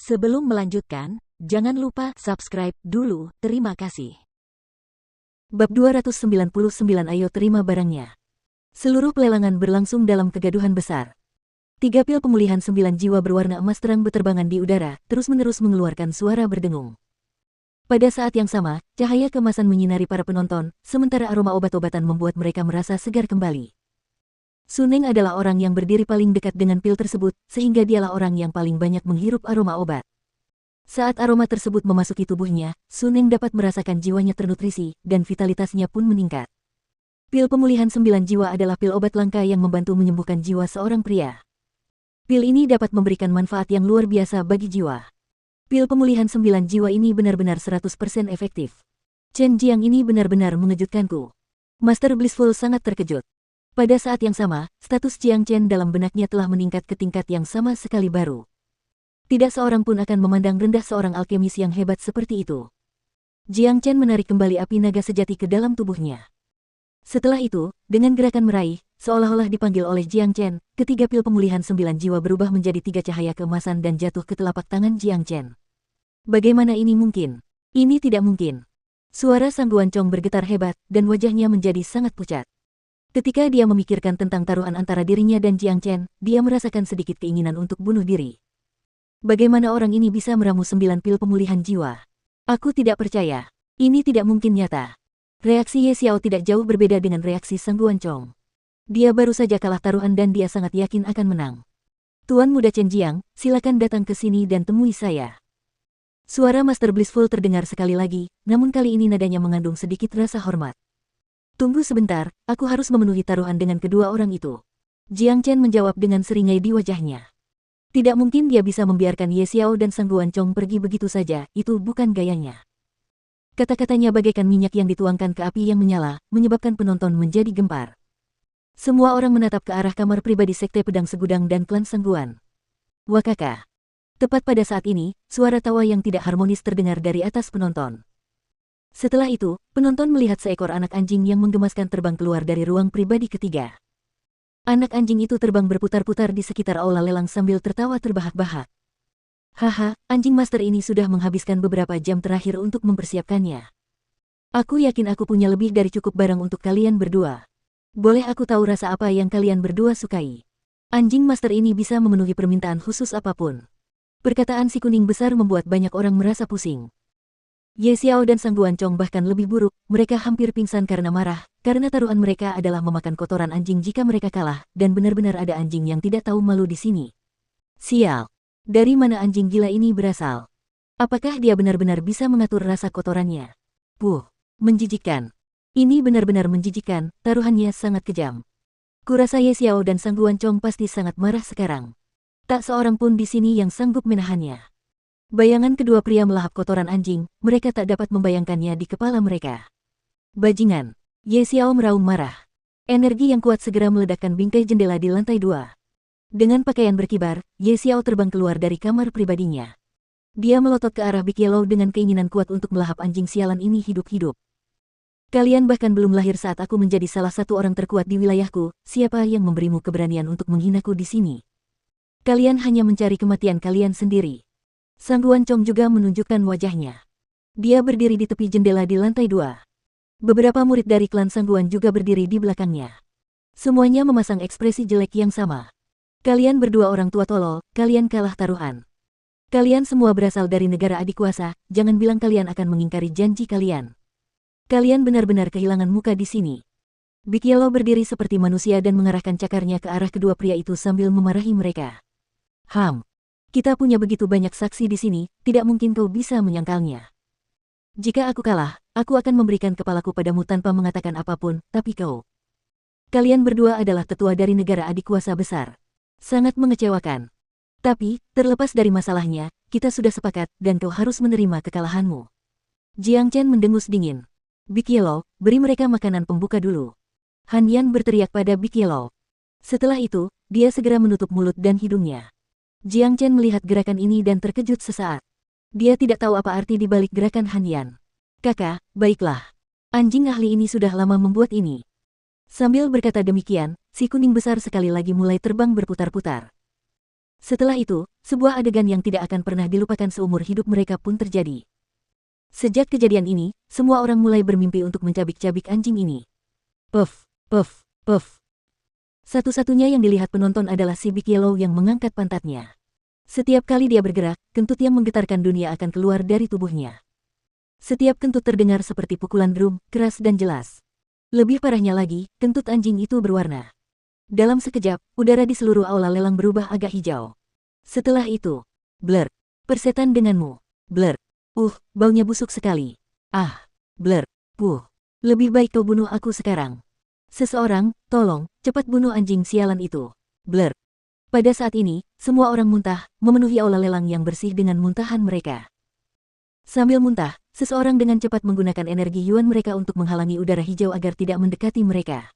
Sebelum melanjutkan, jangan lupa subscribe dulu, terima kasih. Bab 299. Ayo terima barangnya. Seluruh pelelangan berlangsung dalam kegaduhan besar. 3 pil pemulihan 9 jiwa berwarna emas terang beterbangan di udara, terus-menerus mengeluarkan suara berdengung. Pada saat yang sama, cahaya kemasan menyinari para penonton, sementara aroma obat-obatan membuat mereka merasa segar kembali. Suning adalah orang yang berdiri paling dekat dengan pil tersebut, sehingga dialah orang yang paling banyak menghirup aroma obat. Saat aroma tersebut memasuki tubuhnya, Suning dapat merasakan jiwanya ternutrisi, dan vitalitasnya pun meningkat. Pil pemulihan 9 jiwa adalah pil obat langka yang membantu menyembuhkan jiwa seorang pria. Pil ini dapat memberikan manfaat yang luar biasa bagi jiwa. Pil pemulihan 9 jiwa ini benar-benar 100% efektif. Chen Jiang ini benar-benar mengejutkanku. Master Blissful sangat terkejut. Pada saat yang sama, status Jiang Chen dalam benaknya telah meningkat ke tingkat yang sama sekali baru. Tidak seorang pun akan memandang rendah seorang alkemis yang hebat seperti itu. Jiang Chen menarik kembali api naga sejati ke dalam tubuhnya. Setelah itu, dengan gerakan meraih, seolah-olah dipanggil oleh Jiang Chen, ketiga pil pemulihan 9 jiwa berubah menjadi 3 cahaya keemasan dan jatuh ke telapak tangan Jiang Chen. Bagaimana ini mungkin? Ini tidak mungkin. Suara Sang Guancong bergetar hebat, dan wajahnya menjadi sangat pucat. Ketika dia memikirkan tentang taruhan antara dirinya dan Jiang Chen, dia merasakan sedikit keinginan untuk bunuh diri. Bagaimana orang ini bisa meramu 9 pil pemulihan jiwa? Aku tidak percaya. Ini tidak mungkin nyata. Reaksi Ye Xiao tidak jauh berbeda dengan reaksi Sang Guancong. Dia baru saja kalah taruhan dan dia sangat yakin akan menang. Tuan Muda Chen Jiang, silakan datang ke sini dan temui saya. Suara Master Blissful terdengar sekali lagi, namun kali ini nadanya mengandung sedikit rasa hormat. Tunggu sebentar, aku harus memenuhi taruhan dengan kedua orang itu. Jiang Chen menjawab dengan seringai di wajahnya. Tidak mungkin dia bisa membiarkan Ye Xiao dan Sang Guancong pergi begitu saja, itu bukan gayanya. Kata-katanya bagaikan minyak yang dituangkan ke api yang menyala, menyebabkan penonton menjadi gempar. Semua orang menatap ke arah kamar pribadi Sekte Pedang Segudang dan klan Sangguan. Wakaka. Tepat pada saat ini, suara tawa yang tidak harmonis terdengar dari atas penonton. Setelah itu, penonton melihat seekor anak anjing yang menggemaskan terbang keluar dari ruang pribadi ketiga. Anak anjing itu terbang berputar-putar di sekitar aula lelang sambil tertawa terbahak-bahak. Haha, anjing master ini sudah menghabiskan beberapa jam terakhir untuk mempersiapkannya. Aku yakin aku punya lebih dari cukup barang untuk kalian berdua. Boleh aku tahu rasa apa yang kalian berdua sukai? Anjing master ini bisa memenuhi permintaan khusus apapun. Perkataan si kuning besar membuat banyak orang merasa pusing. Ye Xiao dan Sang Guancong bahkan lebih buruk, mereka hampir pingsan karena marah, karena taruhan mereka adalah memakan kotoran anjing jika mereka kalah, dan benar-benar ada anjing yang tidak tahu malu di sini. Sial! Dari mana anjing gila ini berasal? Apakah dia benar-benar bisa mengatur rasa kotorannya? Puh! Menjijikkan! Ini benar-benar menjijikkan, taruhannya sangat kejam. Kurasa Ye Xiao dan Sang Guancong pasti sangat marah sekarang. Tak seorang pun di sini yang sanggup menahannya. Bayangan kedua pria melahap kotoran anjing, mereka tak dapat membayangkannya di kepala mereka. Bajingan! Ye Xiao meraung marah. Energi yang kuat segera meledakkan bingkai jendela di lantai 2. Dengan pakaian berkibar, Ye Xiao terbang keluar dari kamar pribadinya. Dia melotot ke arah Big Yellow dengan keinginan kuat untuk melahap anjing sialan ini hidup-hidup. Kalian bahkan belum lahir saat aku menjadi salah satu orang terkuat di wilayahku, siapa yang memberimu keberanian untuk menghinaku di sini? Kalian hanya mencari kematian kalian sendiri. Sang Guancong juga menunjukkan wajahnya. Dia berdiri di tepi jendela di lantai 2. Beberapa murid dari klan Sangguan juga berdiri di belakangnya. Semuanya memasang ekspresi jelek yang sama. Kalian berdua orang tua tolol, kalian kalah taruhan. Kalian semua berasal dari negara adik kuasa, jangan bilang kalian akan mengingkari janji kalian. Kalian benar-benar kehilangan muka di sini. Big Yellow berdiri seperti manusia dan mengarahkan cakarnya ke arah kedua pria itu sambil memarahi mereka. Kita punya begitu banyak saksi di sini, tidak mungkin kau bisa menyangkalnya. Jika aku kalah, aku akan memberikan kepalaku padamu tanpa mengatakan apapun, tapi kau. Kalian berdua adalah tetua dari negara adik kuasa besar. Sangat mengecewakan. Tapi, terlepas dari masalahnya, kita sudah sepakat dan kau harus menerima kekalahanmu. Jiang Chen mendengus dingin. Big Yellow, beri mereka makanan pembuka dulu. Han Yan berteriak pada Big Yellow. Setelah itu, dia segera menutup mulut dan hidungnya. Jiang Chen melihat gerakan ini dan terkejut sesaat. Dia tidak tahu apa arti dibalik gerakan Han Yan. Kakak, baiklah. Anjing ahli ini sudah lama membuat ini. Sambil berkata demikian, si kuning besar sekali lagi mulai terbang berputar-putar. Setelah itu, sebuah adegan yang tidak akan pernah dilupakan seumur hidup mereka pun terjadi. Sejak kejadian ini, semua orang mulai bermimpi untuk mencabik-cabik anjing ini. Puff, puff, puff. Satu-satunya yang dilihat penonton adalah si Big Yellow yang mengangkat pantatnya. Setiap kali dia bergerak, kentut yang menggetarkan dunia akan keluar dari tubuhnya. Setiap kentut terdengar seperti pukulan drum, keras dan jelas. Lebih parahnya lagi, kentut anjing itu berwarna. Dalam sekejap, udara di seluruh aula lelang berubah agak hijau. Setelah itu, blur, persetan denganmu, blur. Baunya busuk sekali. Ah, blur, lebih baik kau bunuh aku sekarang. Seseorang, tolong, cepat bunuh anjing sialan itu. Blur. Pada saat ini, semua orang muntah, memenuhi aula lelang yang bersih dengan muntahan mereka. Sambil muntah, seseorang dengan cepat menggunakan energi yuan mereka untuk menghalangi udara hijau agar tidak mendekati mereka.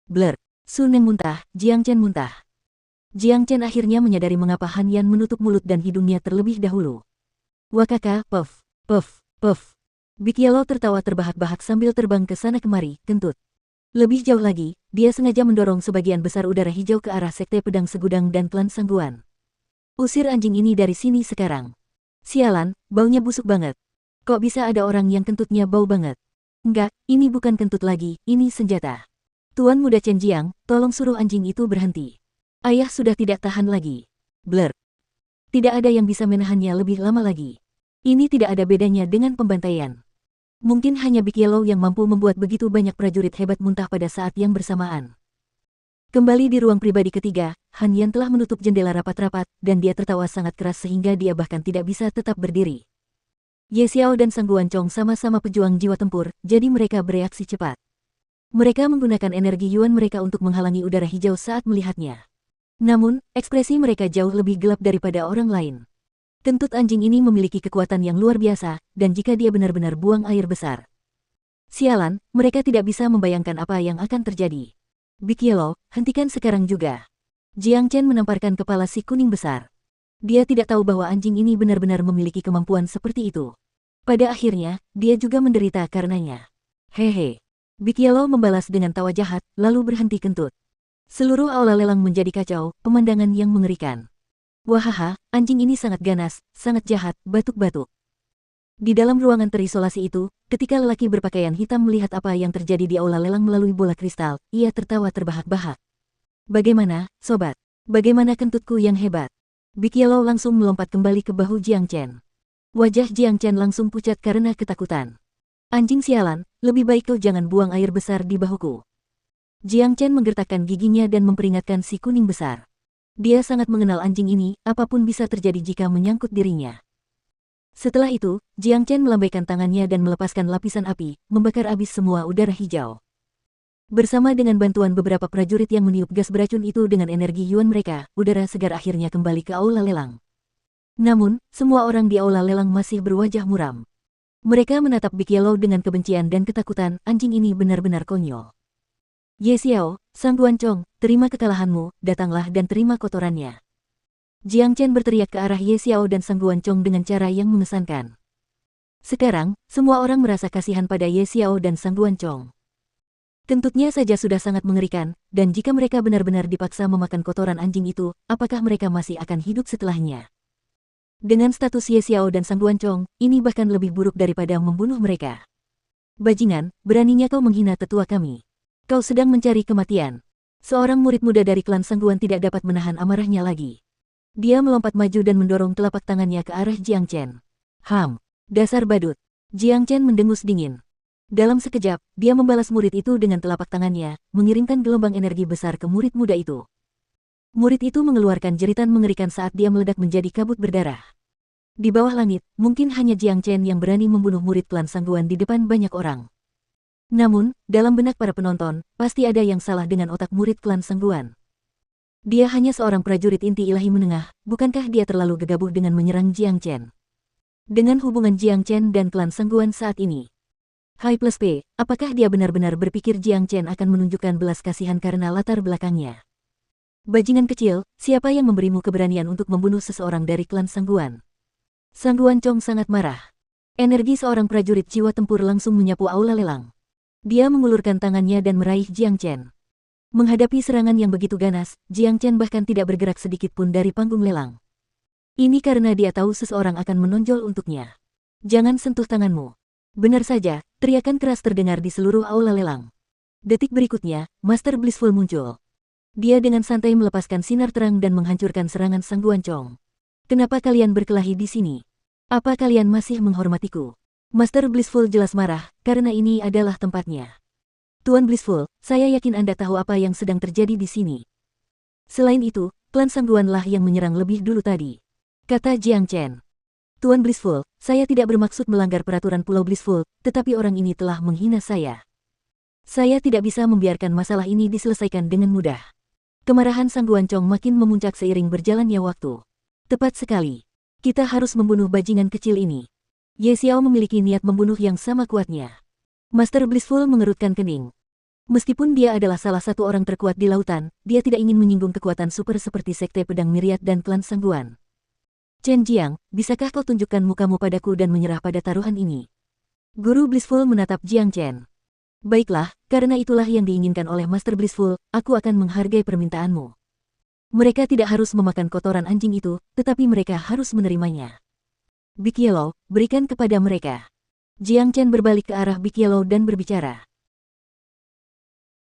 Blur. Sun Neng muntah, Jiang Chen muntah. Jiang Chen akhirnya menyadari mengapa Han Yan menutup mulut dan hidungnya terlebih dahulu. Wakaka, puff, puff, puff. Big Yellow tertawa terbahak-bahak sambil terbang ke sana kemari, kentut. Lebih jauh lagi, dia sengaja mendorong sebagian besar udara hijau ke arah Sekte Pedang Segudang dan klan Sangguan. Usir anjing ini dari sini sekarang. Sialan, baunya busuk banget. Kok bisa ada orang yang kentutnya bau banget? Enggak, ini bukan kentut lagi, ini senjata. Tuan Muda Chen Jiang, tolong suruh anjing itu berhenti. Ayah sudah tidak tahan lagi. Blur. Tidak ada yang bisa menahannya lebih lama lagi. Ini tidak ada bedanya dengan pembantaian. Mungkin hanya Big Yellow yang mampu membuat begitu banyak prajurit hebat muntah pada saat yang bersamaan. Kembali di ruang pribadi ketiga, Han Yan telah menutup jendela rapat-rapat, dan dia tertawa sangat keras sehingga dia bahkan tidak bisa tetap berdiri. Ye Xiao dan Sang Guancong sama-sama pejuang jiwa tempur, jadi mereka bereaksi cepat. Mereka menggunakan energi yuan mereka untuk menghalangi udara hijau saat melihatnya. Namun, ekspresi mereka jauh lebih gelap daripada orang lain. Kentut anjing ini memiliki kekuatan yang luar biasa, dan jika dia benar-benar buang air besar. Sialan, mereka tidak bisa membayangkan apa yang akan terjadi. Big Yellow, hentikan sekarang juga. Jiang Chen menamparkan kepala si kuning besar. Dia tidak tahu bahwa anjing ini benar-benar memiliki kemampuan seperti itu. Pada akhirnya, dia juga menderita karenanya. Hehe. Big Yellow membalas dengan tawa jahat, lalu berhenti kentut. Seluruh aula lelang menjadi kacau, pemandangan yang mengerikan. Wahaha, anjing ini sangat ganas, sangat jahat, batuk-batuk. Di dalam ruangan terisolasi itu, ketika lelaki berpakaian hitam melihat apa yang terjadi di aula lelang melalui bola kristal, ia tertawa terbahak-bahak. Bagaimana, sobat? Bagaimana kentutku yang hebat? Big Yellow langsung melompat kembali ke bahu Jiang Chen. Wajah Jiang Chen langsung pucat karena ketakutan. Anjing sialan, lebih baik kau jangan buang air besar di bahuku. Jiang Chen menggertakkan giginya dan memperingatkan si kuning besar. Dia sangat mengenal anjing ini, apapun bisa terjadi jika menyangkut dirinya. Setelah itu, Jiang Chen melambaikan tangannya dan melepaskan lapisan api, membakar habis semua udara hijau. Bersama dengan bantuan beberapa prajurit yang meniup gas beracun itu dengan energi yuan mereka, udara segar akhirnya kembali ke aula lelang. Namun, semua orang di aula lelang masih berwajah muram. Mereka menatap Big Yellow dengan kebencian dan ketakutan, anjing ini benar-benar konyol. Ye Xiao, Sang Guancong, terima kekalahanmu, datanglah dan terima kotorannya. Jiang Chen berteriak ke arah Ye Xiao dan Sang Guancong dengan cara yang mengesankan. Sekarang, semua orang merasa kasihan pada Ye Xiao dan Sang Guancong. Kentutnya saja sudah sangat mengerikan, dan jika mereka benar-benar dipaksa memakan kotoran anjing itu, apakah mereka masih akan hidup setelahnya? Dengan status Ye Xiao dan Sang Guancong, ini bahkan lebih buruk daripada membunuh mereka. Bajingan, beraninya kau menghina tetua kami. Kau sedang mencari kematian. Seorang murid muda dari klan Sangguan tidak dapat menahan amarahnya lagi. Dia melompat maju dan mendorong telapak tangannya ke arah Jiang Chen. Dasar badut. Jiang Chen mendengus dingin. Dalam sekejap, dia membalas murid itu dengan telapak tangannya, mengirimkan gelombang energi besar ke murid muda itu. Murid itu mengeluarkan jeritan mengerikan saat dia meledak menjadi kabut berdarah. Di bawah langit, mungkin hanya Jiang Chen yang berani membunuh murid klan Sangguan di depan banyak orang. Namun, dalam benak para penonton, pasti ada yang salah dengan otak murid klan Sangguan. Dia hanya seorang prajurit inti ilahi menengah, bukankah dia terlalu gegabah dengan menyerang Jiang Chen? Dengan hubungan Jiang Chen dan klan Sangguan saat ini. Hai plus P, apakah dia benar-benar berpikir Jiang Chen akan menunjukkan belas kasihan karena latar belakangnya? Bajingan kecil, siapa yang memberimu keberanian untuk membunuh seseorang dari klan Sangguan? Sang Guancong sangat marah. Energi seorang prajurit jiwa tempur langsung menyapu aula lelang. Dia mengulurkan tangannya dan meraih Jiang Chen. Menghadapi serangan yang begitu ganas, Jiang Chen bahkan tidak bergerak sedikit pun dari panggung lelang. Ini karena dia tahu seseorang akan menonjol untuknya. Jangan sentuh tanganmu. Benar saja, teriakan keras terdengar di seluruh aula lelang. Detik berikutnya, Master Blissful muncul. Dia dengan santai melepaskan sinar terang dan menghancurkan serangan Sang Guancong. Kenapa kalian berkelahi di sini? Apa kalian masih menghormatiku? Master Blissful jelas marah, karena ini adalah tempatnya. Tuan Blissful, saya yakin Anda tahu apa yang sedang terjadi di sini. Selain itu, klan Sangguanlah yang menyerang lebih dulu tadi, kata Jiang Chen. Tuan Blissful, saya tidak bermaksud melanggar peraturan Pulau Blissful, tetapi orang ini telah menghina saya. Saya tidak bisa membiarkan masalah ini diselesaikan dengan mudah. Kemarahan Sang Guancong makin memuncak seiring berjalannya waktu. Tepat sekali. Kita harus membunuh bajingan kecil ini. Ye Xiao memiliki niat membunuh yang sama kuatnya. Master Blissful mengerutkan kening. Meskipun dia adalah salah satu orang terkuat di lautan, dia tidak ingin menyinggung kekuatan super seperti Sekte Pedang Myriad dan klan Sangguan. Chen Jiang, bisakah kau tunjukkan mukamu padaku dan menyerah pada taruhan ini? Guru Blissful menatap Jiang Chen. Baiklah, karena itulah yang diinginkan oleh Master Blissful, aku akan menghargai permintaanmu. Mereka tidak harus memakan kotoran anjing itu, tetapi mereka harus menerimanya. Big Yellow, berikan kepada mereka. Jiang Chen berbalik ke arah Big Yellow dan berbicara.